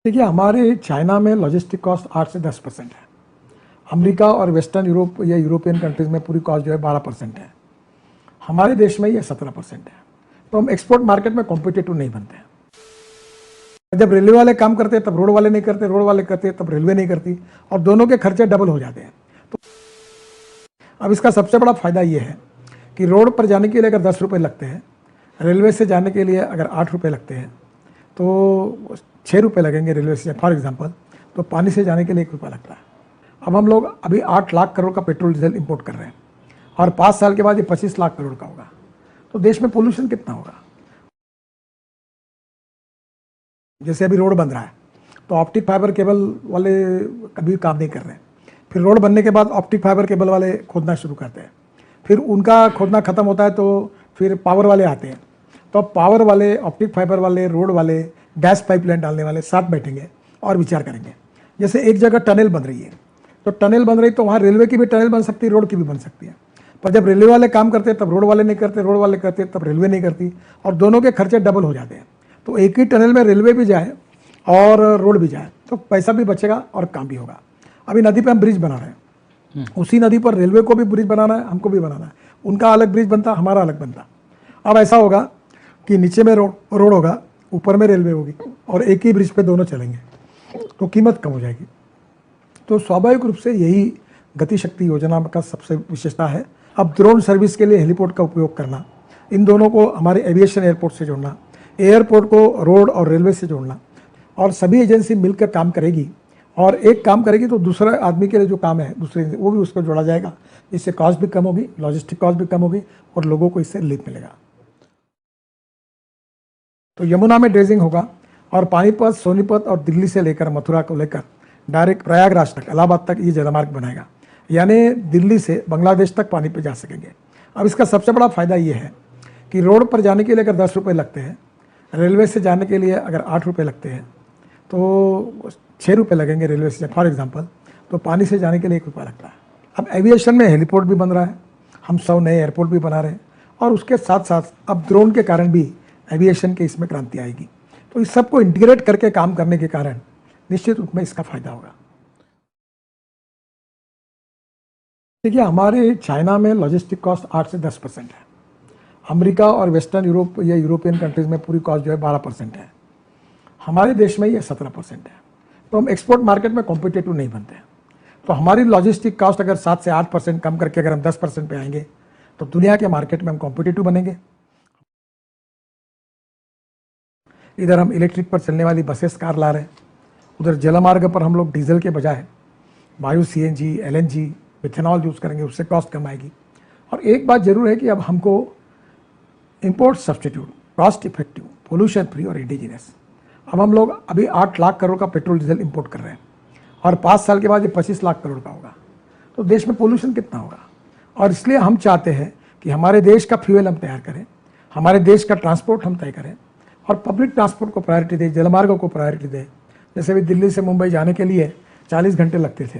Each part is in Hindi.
देखिए, हमारे चाइना में लॉजिस्टिक कॉस्ट 8 से 10% है। अमेरिका और वेस्टर्न यूरोप या यूरोपियन कंट्रीज़ में पूरी कॉस्ट जो है 12% है। हमारे देश में ये 17% है। तो हम एक्सपोर्ट मार्केट में कॉम्पिटिटिव नहीं बनते हैं। जब रेलवे वाले काम करते हैं तब रोड वाले नहीं करते, रोड वाले करते हैं तब रेलवे नहीं करती, और दोनों के खर्चे डबल हो जाते हैं। तो अब इसका सबसे बड़ा फायदा ये है कि रोड पर जाने के लिए अगर 10 रुपये लगते हैं, रेलवे से जाने के लिए अगर 8 रुपये लगते हैं, तो 6 रुपये लगेंगे रेलवे से फॉर एग्जांपल, तो पानी से जाने के लिए 1 रुपया लगता है। अब हम लोग अभी 8 लाख करोड़ का पेट्रोल डीजल इंपोर्ट कर रहे हैं और 5 साल के बाद ये 25 लाख करोड़ का होगा। तो देश में पोल्यूशन कितना होगा? जैसे अभी रोड बन रहा है तो ऑप्टिक फाइबर केबल वाले कभी काम नहीं कर रहे हैं, फिर रोड बनने के बाद ऑप्टिक फाइबर केबल वाले खोदना शुरू करते हैं, फिर उनका खोदना खत्म होता है तो फिर पावर वाले आते हैं। तो अब पावर वाले, ऑप्टिक फाइबर वाले, रोड वाले, गैस पाइपलाइन डालने वाले साथ बैठेंगे और विचार करेंगे। जैसे एक जगह टनल बन रही है, तो टनल बन रही तो वहाँ रेलवे की भी टनल बन सकती है, रोड की भी बन सकती है। पर जब रेलवे वाले काम करते हैं तब रोड वाले नहीं करते, रोड वाले करते तब रेलवे नहीं करती, और दोनों के खर्चे डबल हो जाते हैं। तो एक ही टनल में रेलवे भी जाए और रोड भी जाए तो पैसा भी बचेगा और काम भी होगा। अभी नदी पे हम ब्रिज बना रहे हैं, उसी नदी पर रेलवे को भी ब्रिज बनाना है, हमको भी बनाना है। उनका अलग ब्रिज बनता, हमारा अलग बनता। अब ऐसा होगा कि नीचे में रोड होगा, ऊपर में रेलवे होगी, और एक ही ब्रिज पे दोनों चलेंगे, तो कीमत कम हो जाएगी। तो स्वाभाविक रूप से यही गति शक्ति योजना का सबसे विशेषता है। अब ड्रोन सर्विस के लिए हेलीपोर्ट का उपयोग करना, इन दोनों को हमारे एविएशन एयरपोर्ट से जोड़ना, एयरपोर्ट को रोड और रेलवे से जोड़ना, और सभी एजेंसी मिलकर काम करेगी, और एक काम करेगी तो दूसरा आदमी के लिए जो काम है दूसरे वो भी उसको जोड़ा जाएगा। इससे कॉस्ट भी कम होगी, लॉजिस्टिक कॉस्ट भी कम होगी, और लोगों को इससे रिलीफ मिलेगा। तो यमुना में ड्रेजिंग होगा, और पानीपत, सोनीपत और दिल्ली से लेकर मथुरा को लेकर डायरेक्ट प्रयागराज तक, इलाहाबाद तक ये जलमार्ग बनाएगा। यानी दिल्ली से बांग्लादेश तक पानी पे जा सकेंगे। अब इसका सबसे बड़ा फायदा ये है कि रोड पर जाने के लिए अगर 10 रुपये लगते हैं, रेलवे से जाने के लिए अगर 8 रुपये लगते हैं, तो 6 रुपये लगेंगे रेलवे से फॉर एग्जांपल, तो पानी से जाने के लिए 1 रुपया लगता है। अब एविएशन में हेलीपोर्ट भी बन रहा है, हम 100 नए एयरपोर्ट भी बना रहे हैं, और उसके साथ साथ अब ड्रोन के कारण भी एविएशन के इसमें क्रांति आएगी। तो इस सबको इंटीग्रेट करके काम करने के कारण निश्चित रूप में इसका फायदा होगा। देखिए, हमारे चाइना में लॉजिस्टिक कॉस्ट 8 से 10% है। अमेरिका और वेस्टर्न यूरोप या यूरोपियन कंट्रीज़ में पूरी कॉस्ट जो है 12% है। हमारे देश में ये 17% है। तो हम एक्सपोर्ट मार्केट में कॉम्पिटिटिव नहीं बनते हैं। तो हमारी लॉजिस्टिक कॉस्ट अगर 7 से 8% कम करके अगर हम 10% पे आएंगे तो दुनिया के मार्केट में हम कॉम्पिटिटिव बनेंगे। इधर हम इलेक्ट्रिक पर चलने वाली बसेस, कार ला रहे हैं, उधर जलमार्ग पर हम लोग डीजल के बजाय वायु, CNG, LNG, मिथेनॉल यूज़ करेंगे, उससे कॉस्ट कम आएगी। और एक बात जरूर है कि अब हमको import substitute, cost effective, pollution free और इंडिजिनस, अब हम लोग अभी 8 लाख करोड़ का पेट्रोल डीजल इंपोर्ट कर रहे हैं, और 5 साल के बाद ये 25 लाख करोड़ का होगा। तो देश में पोल्यूशन कितना होगा? और इसलिए हम चाहते हैं कि हमारे देश का फ्यूल हम तैयार करें, हमारे देश का ट्रांसपोर्ट हम तय करें, और पब्लिक ट्रांसपोर्ट को प्रायोरिटी दें, जलमार्गों को प्रायोरिटी दें। जैसे अभी दिल्ली से मुंबई जाने के लिए 40 घंटे लगते थे,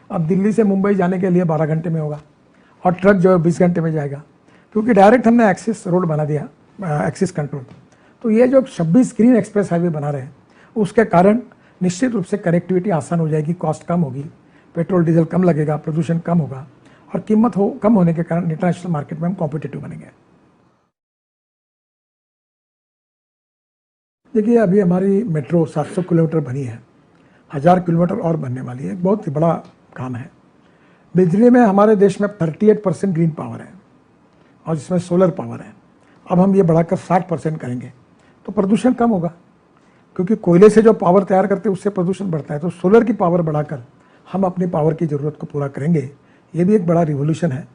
अब दिल्ली से मुंबई जाने के लिए 12 घंटे में होगा, और ट्रक जो है 20 घंटे में जाएगा, क्योंकि डायरेक्ट हमने एक्सेस रोड बना दिया, एक्सेस कंट्रोल। तो ये जो 26 ग्रीन एक्सप्रेस हाईवे बना रहे हैं, उसके कारण निश्चित रूप से कनेक्टिविटी आसान हो जाएगी, कॉस्ट कम होगी, पेट्रोल डीजल कम लगेगा, प्रदूषण कम होगा, और कीमत कम होने के कारण इंटरनेशनल मार्केट में हम कॉम्पिटिटिव बनेंगे। देखिए, अभी हमारी मेट्रो 700 किलोमीटर बनी है, 1000 किलोमीटर और बनने वाली है, बहुत ही बड़ा काम है। बिजली में हमारे देश में 38% ग्रीन पावर है, और इसमें सोलर पावर है। अब हम ये बढ़ाकर 60% करेंगे तो प्रदूषण कम होगा, क्योंकि कोयले से जो पावर तैयार करते हैं उससे प्रदूषण बढ़ता है। तो सोलर की पावर बढ़ाकर हम अपनी पावर की ज़रूरत को पूरा करेंगे। ये भी एक बड़ा रिवोल्यूशन है।